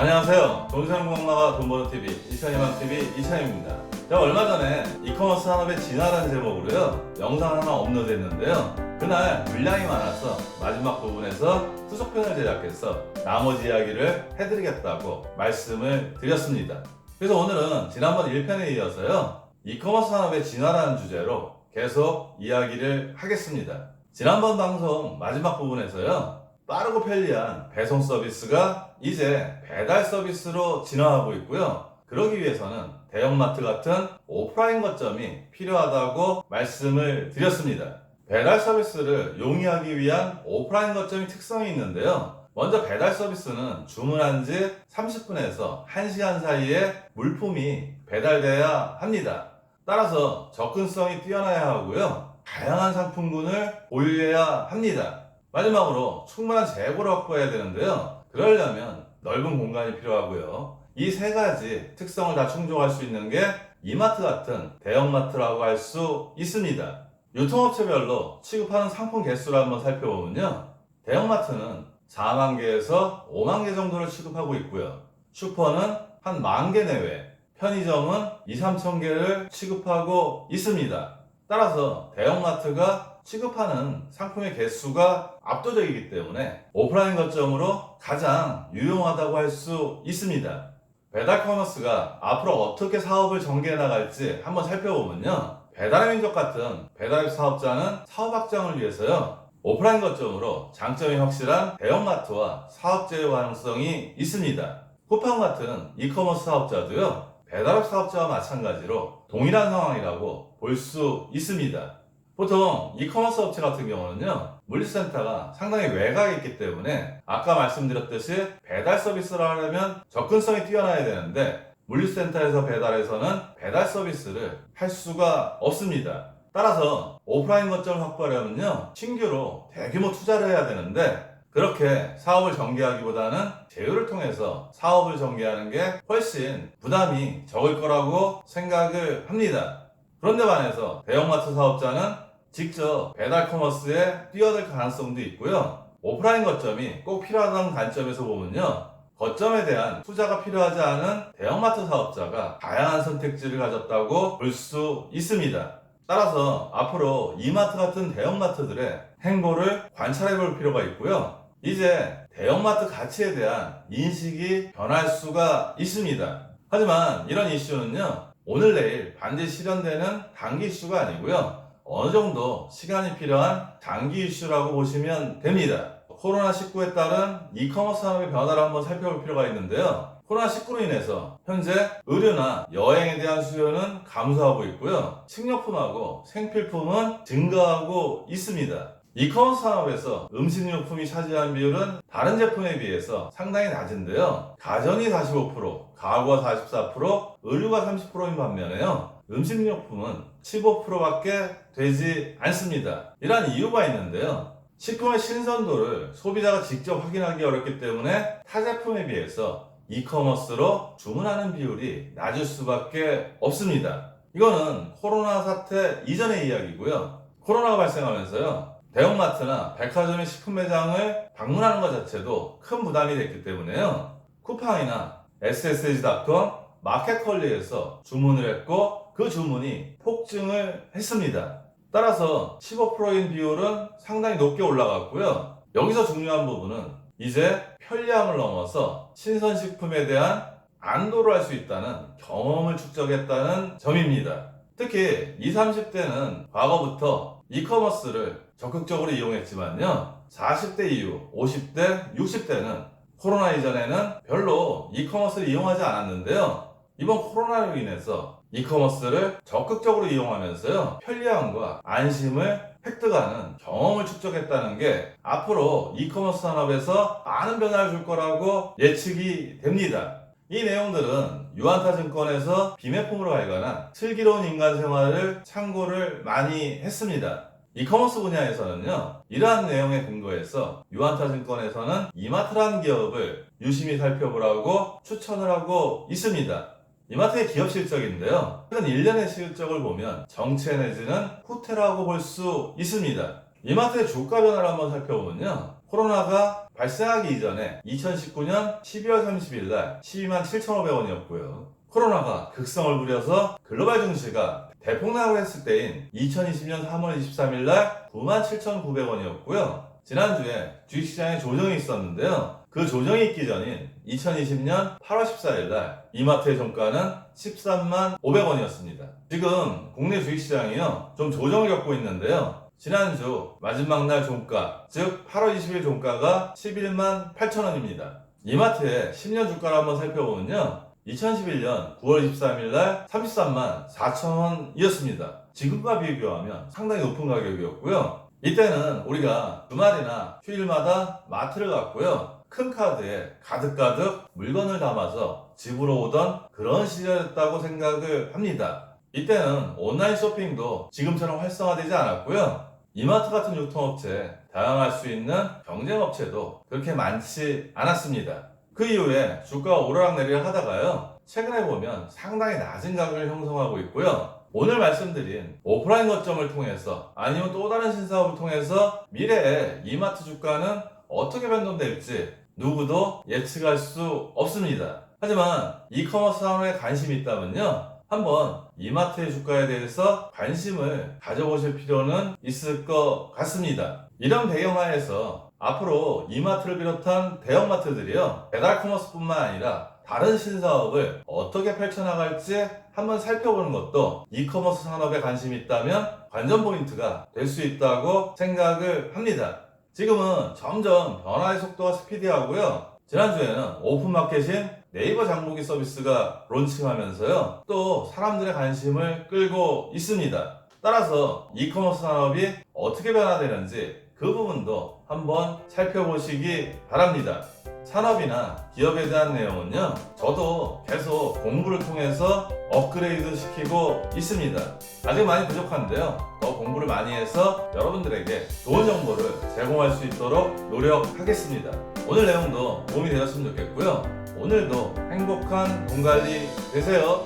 안녕하세요. 동생공학마가 돈버는TV 이찬희망TV 이찬희입니다. 제가 얼마 전에 이커머스 산업의 진화라는 제목으로요 영상 하나 업로드했는데요. 그날 물량이 많아서 마지막 부분에서 후속편을 제작해서 나머지 이야기를 해드리겠다고 말씀을 드렸습니다. 그래서 오늘은 지난번 1편에 이어서요 이커머스 산업의 진화라는 주제로 계속 이야기를 하겠습니다. 지난번 방송 마지막 부분에서요 빠르고 편리한 배송 서비스가 이제 배달 서비스로 진화하고 있고요. 그러기 위해서는 대형마트 같은 오프라인 거점이 필요하다고 말씀을 드렸습니다. 배달 서비스를 용이하기 위한 오프라인 거점이 특성이 있는데요. 먼저 배달 서비스는 주문한 지 30분에서 1시간 사이에 물품이 배달돼야 합니다. 따라서 접근성이 뛰어나야 하고요. 다양한 상품군을 보유해야 합니다. 마지막으로 충분한 재고를 확보해야 되는데요. 그러려면 넓은 공간이 필요하고요. 이 세 가지 특성을 다 충족할 수 있는 게 이마트 같은 대형마트라고 할 수 있습니다. 유통업체별로 취급하는 상품 개수를 한번 살펴보면요. 대형마트는 4만 개에서 5만 개 정도를 취급하고 있고요. 슈퍼는 한 1만 개 내외, 편의점은 2, 3천 개를 취급하고 있습니다. 따라서 대형마트가 취급하는 상품의 개수가 압도적이기 때문에 오프라인 거점으로 가장 유용하다고 할 수 있습니다. 배달 커머스가 앞으로 어떻게 사업을 전개해 나갈지 한번 살펴보면요. 배달의 민족 같은 배달 사업자는 사업 확장을 위해서요. 오프라인 거점으로 장점이 확실한 대형마트와 사업 제휴 가능성이 있습니다. 쿠팡 같은 이커머스 사업자도요. 배달업 사업자와 마찬가지로 동일한 상황이라고 볼 수 있습니다. 보통 이커머스 업체 같은 경우는요 물류센터가 상당히 외곽에 있기 때문에 아까 말씀드렸듯이 배달 서비스를 하려면 접근성이 뛰어나야 되는데 물류센터에서 배달해서는 배달 서비스를 할 수가 없습니다. 따라서 오프라인 거점을 확보하려면요 신규로 대규모 투자를 해야 되는데 그렇게 사업을 전개하기보다는 제휴를 통해서 사업을 전개하는 게 훨씬 부담이 적을 거라고 생각을 합니다. 그런데 반해서 대형마트 사업자는 직접 배달 커머스에 뛰어들 가능성도 있고요. 오프라인 거점이 꼭 필요하다는 관점에서 보면요. 거점에 대한 투자가 필요하지 않은 대형마트 사업자가 다양한 선택지를 가졌다고 볼 수 있습니다. 따라서 앞으로 이마트 같은 대형마트들의 행보를 관찰해 볼 필요가 있고요. 이제 대형마트 가치에 대한 인식이 변할 수가 있습니다. 하지만 이런 이슈는요. 오늘 내일 반드시 실현되는 단기 이슈가 아니고요. 어느 정도 시간이 필요한 장기 이슈라고 보시면 됩니다. 코로나19에 따른 이커머스 산업의 변화를 한번 살펴볼 필요가 있는데요. 코로나19로 인해서 현재 의류나 여행에 대한 수요는 감소하고 있고요. 식료품하고 생필품은 증가하고 있습니다. 이커머스 산업에서 음식료품이 차지한 비율은 다른 제품에 비해서 상당히 낮은데요. 가전이 45%, 가구가 44%, 의류가 30%인 반면에요. 음식료품은 15%밖에 되지 않습니다. 이러한 이유가 있는데요. 식품의 신선도를 소비자가 직접 확인하기 어렵기 때문에 타 제품에 비해서 이커머스로 주문하는 비율이 낮을 수밖에 없습니다. 이거는 코로나 사태 이전의 이야기고요. 코로나가 발생하면서요. 대형마트나 백화점의 식품 매장을 방문하는 것 자체도 큰 부담이 됐기 때문에요. 쿠팡이나 SSG.com, 마켓컬리에서 주문을 했고 그 주문이 폭증을 했습니다. 따라서 15%인 비율은 상당히 높게 올라갔고요. 여기서 중요한 부분은 이제 편리함을 넘어서 신선식품에 대한 안도를 할 수 있다는 경험을 축적했다는 점입니다. 특히 20, 30대는 과거부터 이커머스를 적극적으로 이용했지만요. 40대 이후 50대, 60대는 코로나 이전에는 별로 이커머스를 이용하지 않았는데요. 이번 코로나로 인해서 이커머스를 적극적으로 이용하면서요. 편리함과 안심을 획득하는 경험을 축적했다는 게 앞으로 이커머스 산업에서 많은 변화를 줄 거라고 예측이 됩니다. 이 내용들은 유안타증권에서 비매품으로 발간한 슬기로운 인간 생활을 참고를 많이 했습니다. 이커머스 분야에서는요. 이러한 내용에 근거해서 유안타증권에서는 이마트라는 기업을 유심히 살펴보라고 추천을 하고 있습니다. 이마트의 기업 실적인데요. 최근 1년의 실적을 보면 정체 내지는 후퇴라고 볼 수 있습니다. 이마트의 주가 변화를 한번 살펴보면요. 코로나가 발생하기 이전에 2019년 12월 30일 날 12만 7,500원이었고요. 코로나가 극성을 부려서 글로벌 증시가 대폭락을 했을 때인 2020년 3월 23일 날 97,900원이었고요. 지난주에 주식시장에 조정이 있었는데요. 그 조정이 있기 전인 2020년 8월 14일 날 이마트의 종가는 13만 500원이었습니다. 지금 국내 주식시장이요, 좀 조정을 겪고 있는데요. 지난주 마지막 날 종가, 즉 8월 20일 종가가 11만 8천원입니다. 이마트의 10년 주가를 한번 살펴보면요, 2011년 9월 23일 날 33만 4천원이었습니다. 지금과 비교하면 상당히 높은 가격이었고요. 이때는 우리가 주말이나 휴일마다 마트를 갔고요, 큰 카드에 가득가득 물건을 담아서 집으로 오던 그런 시절이었다고 생각을 합니다. 이때는 온라인 쇼핑도 지금처럼 활성화되지 않았고요. 이마트 같은 유통업체, 다양할 수 있는 경쟁업체도 그렇게 많지 않았습니다. 그 이후에 주가가 오르락내리락 하다가요, 최근에 보면 상당히 낮은 가격을 형성하고 있고요. 오늘 말씀드린 오프라인 거점을 통해서 아니면 또 다른 신사업을 통해서 미래의 이마트 주가는 어떻게 변동될지 누구도 예측할 수 없습니다. 하지만 이커머스 산업에 관심이 있다면요, 한번 이마트의 주가에 대해서 관심을 가져보실 필요는 있을 것 같습니다. 이런 배경하에서 앞으로 이마트를 비롯한 대형마트들이요, 배달 커머스뿐만 아니라 다른 신사업을 어떻게 펼쳐나갈지 한번 살펴보는 것도 이커머스 산업에 관심이 있다면 관전 포인트가 될 수 있다고 생각을 합니다. 지금은 점점 변화의 속도가 스피디하고요. 지난주에는 오픈마켓인 네이버 장보기 서비스가 론칭하면서요, 또 사람들의 관심을 끌고 있습니다. 따라서 이커머스 산업이 어떻게 변화되는지 그 부분도 한번 살펴보시기 바랍니다. 산업이나 기업에 대한 내용은요, 저도 계속 공부를 통해서 업그레이드 시키고 있습니다. 아직 많이 부족한데요, 더 공부를 많이 해서 여러분들에게 좋은 정보를 제공할 수 있도록 노력하겠습니다. 오늘 내용도 도움이 되었으면 좋겠고요. 오늘도 행복한 돈 관리 되세요.